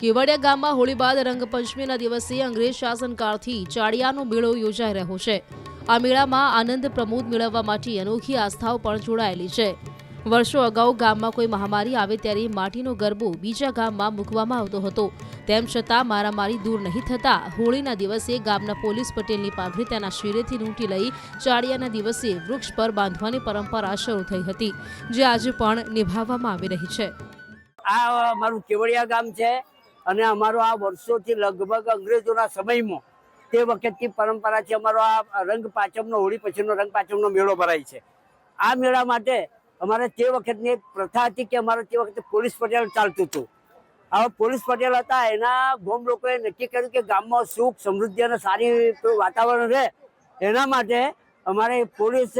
કેવડિયા ગામમાં હોળી બાદ રંગપંચમીના દિવસે અંગ્રેજ શાસનકાળથી ચાળિયાનો મેળો યોજાઈ રહ્યો છે। આ મેળામાં આનંદ પ્રમોદ મેળવવા માટે અનોખી આસ્થાઓ પણ જોડાયેલી છે। વર્ષો અગાઉ ગામમાં કોઈ મહામારી આવે ત્યારે માટીનો ગરબો બીજા ગામમાં મૂકવામાં આવતો હતો। તેમ છતાં મારામારી દૂર નહીં થતા હોળીના દિવસે ગામના પોલીસ પટેલની પાઘડી તેના શિરેથી લૂંટી લઈ ચાળિયાના દિવસે વૃક્ષ પર બાંધવાની પરંપરા શરૂ થઈ હતી, જે આજે પણ નિભાવવામાં આવી રહી છે। આ મારું કેવડિયા ગામ છે અને અમારો આ વર્ષોથી લગભગ અંગ્રેજોના સમયમાં તે વખતની પરંપરા છે। અમારો આ રંગ પાંચમનો હોળી પછીનો રંગ પાંચમનો મેળો ભરાય છે। આ મેળા માટે અમારે તે વખતની એક પ્રથા હતી કે અમારે તે વખતે પોલીસ પટેલ ચાલતું હતું। આવા પોલીસ પટેલ હતા, એના ગામ લોકોએ નક્કી કર્યું કે ગામમાં સુખ સમૃદ્ધિ અને સારી વાતાવરણ રહે, એના માટે અમારે પોલીસ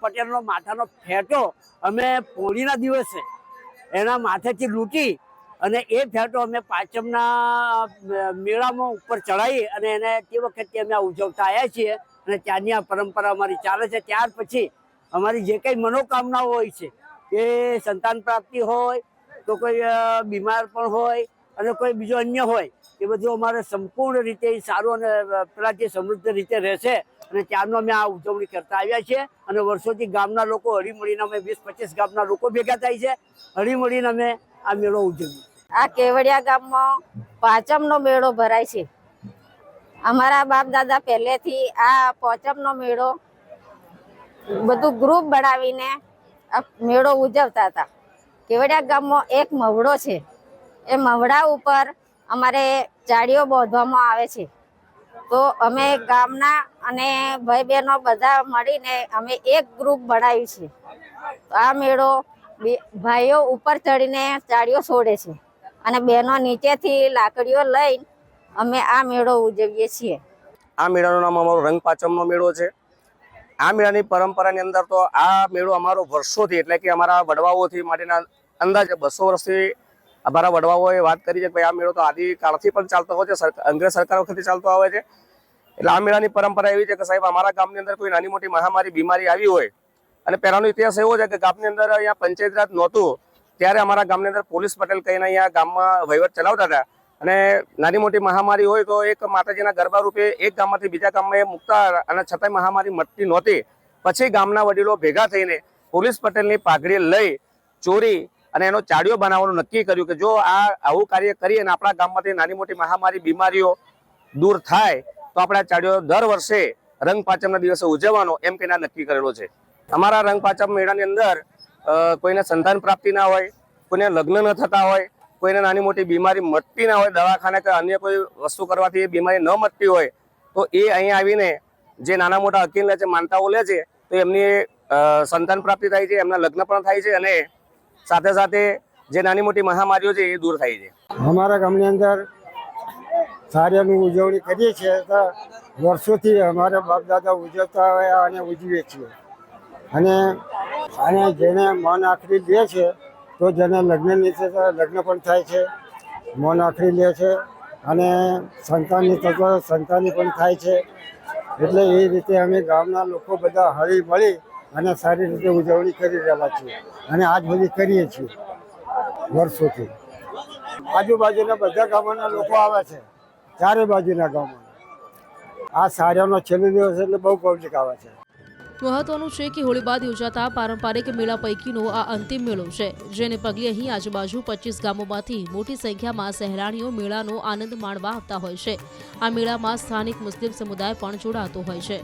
પટેલનો માથાનો ફેંટો અમે હોળીના દિવસે એના માથેથી લૂંટી અને એ ફેંટો અમે પાંચમના મેળામાં ઉપર ચડાવી અને એને તે વખતથી અમે ઉજવતા આવ્યા છીએ અને ત્યાંની આ પરંપરા અમારી ચાલે છે। ત્યાર પછી અમારી જે કંઈ મનોકામનાઓ હોય છે, એ સંતાન પ્રાપ્તિ હોય તો કોઈ બીમાર પણ હોય અને કોઈ બીજો અન્ય હોય, એ બધું અમારે સંપૂર્ણ રીતે સારું અને પેલાથી સમૃદ્ધ રીતે રહેશે અને ત્યારનો અમે આ ઉજવણી કરતા આવ્યા છીએ અને વર્ષોથી ગામના લોકો હળીમળીને અમે 20-25 ગામના લોકો ભેગા થાય છે, હળીમળીને અમે આ મેળો ઉજવીએ। આ કેવડિયા ગામમાં પાંચમનો મેળો ભરાય છે। અમારા બાપ દાદા પહેલેથી આ પાંચમનો મેળો બધું ગ્રુપ બનાવીને આ મેળો ઉજવતા હતા। કેવડિયા ગામમાં એક મવડો છે, એ મવડા ઉપર અમારે ચાળીઓ બાંધવામાં આવે છે। તો અમે ગામના અને ભાઈ બહેનો બધા મળીને અમે એક ગ્રુપ બનાવ્યું છે। આ મેળો ભાઈઓ ઉપર ચડીને ચાળીઓ છોડે છે અને બહેનો નીચેથી લાકડીઓ લઈને અમે આ મેળો ઉજવીએ છીએ। આ મેળાનું નામ અમારો રંગ પાંચમનો મેળો છે। આ મેળાની પરંપરાની અંદર તો આ મેળો અમારો વર્ષોથી, એટલે કે અમારા વડવાઓથી માટેના અંદાજે 200 વર્ષથી અમારા વડવાઓએ વાત કરી છે કે ભાઈ આ મેળો તો આદિકાળથી પણ ચાલતો હોય છે, અંગ્રેજ સરકાર વખતથી ચાલતો આવે છે। એટલે આ મેળાની પરંપરા એવી છે કે સાહેબ અમારા ગામની અંદર કોઈ નાની મોટી મહામારી બીમારી આવી હોય, અને પહેલાનો ઇતિહાસ એવો છે કે ગામની અંદર અહીંયા પંચાયત રાજ નહોતું ત્યારે અમારા ગામની અંદર પોલીસ પટેલ કહીને અહીંયા ગામમાં વહીવટ ચલાવતા હતા અને નાની મોટી મહામારી હોય તો એક માતાજીના ગરબા રૂપે એક ગામમાંથી બીજા ગામમાં એ મૂકતા અને છતાંય મહામારી મટતી નહોતી। પછી ગામના વડીલો ભેગા થઈને પોલીસ પટેલની પાઘડી લઈ ચોરી અને એનો ચાળિયો બનાવવાનું નક્કી કર્યું કે જો આવું કાર્ય કરીએ અને આપણા ગામમાંથી નાની મોટી મહામારી બીમારીઓ દૂર થાય તો આપણે આ ચાળિયો દર વર્ષે રંગ પાંચમના દિવસે ઉજવવાનો એમ કહીને નક્કી કરેલો છે। અમારા રંગ પાંચમ મેળાની અંદર કોઈને સંતાન પ્રાપ્તિ ના હોય, કોઈને લગ્ન ન થતા હોય, કોઈને નાની મોટી બીમારી મટતી ના હોય, દવાખાને કે અન્ય કોઈ વસ્તુ કરવાથી એ બીમારી ન મટતી હોય, તો એ અહીંયા આવીને જે નાના મોટા હકીમ લે છે, માનતાઓ લે છે, તો એમની સંતાન પ્રાપ્તિ થાય છે, એમના લગ્ન પણ થાય છે અને સાથે સાથે જે નાની મોટી મહામારીઓ છે એ દૂર થાય છે। અમારા ગામની અંદર સારિયાની ઉજવણી કરીએ છીએ તો વર્ષોથી અમારા બાપ દાદા ઉજવતા હોય અને ઉજવીએ છીએ અને જેને મન આખરી લે છે તો જેને લગ્નની છે લગ્ન પણ થાય છે, મન આખરી લે છે અને સંતાનની થતો સંતાની પણ થાય છે। એટલે એ રીતે અમે ગામના લોકો બધા હળી મળી અને સારી રીતે ઉજવણી કરી રહેલા છીએ અને આજ બધી કરીએ છીએ વર્ષોથી। આજુબાજુના બધા ગામોના લોકો આવે છે, ચારે બાજુના ગામો। આ સારિયાનો છેલ્લો દિવસ એટલે બહુ પબ્લિક આવે છે। મહત્વનું છે કે હોળી બાદ યોજાતા પારંપરિક મેળા પૈકીનો આ અંતિમ મેળો છે, જેને પગલે અહીં આજુબાજુ 25 ગામોમાંથી મોટી સંખ્યામાં સહેલાણીઓ મેળાનો આનંદ માણવા આવતા હોય છે। આ મેળામાં સ્થાનિક મુસ્લિમ સમુદાય પણ જોડાતો હોય છે।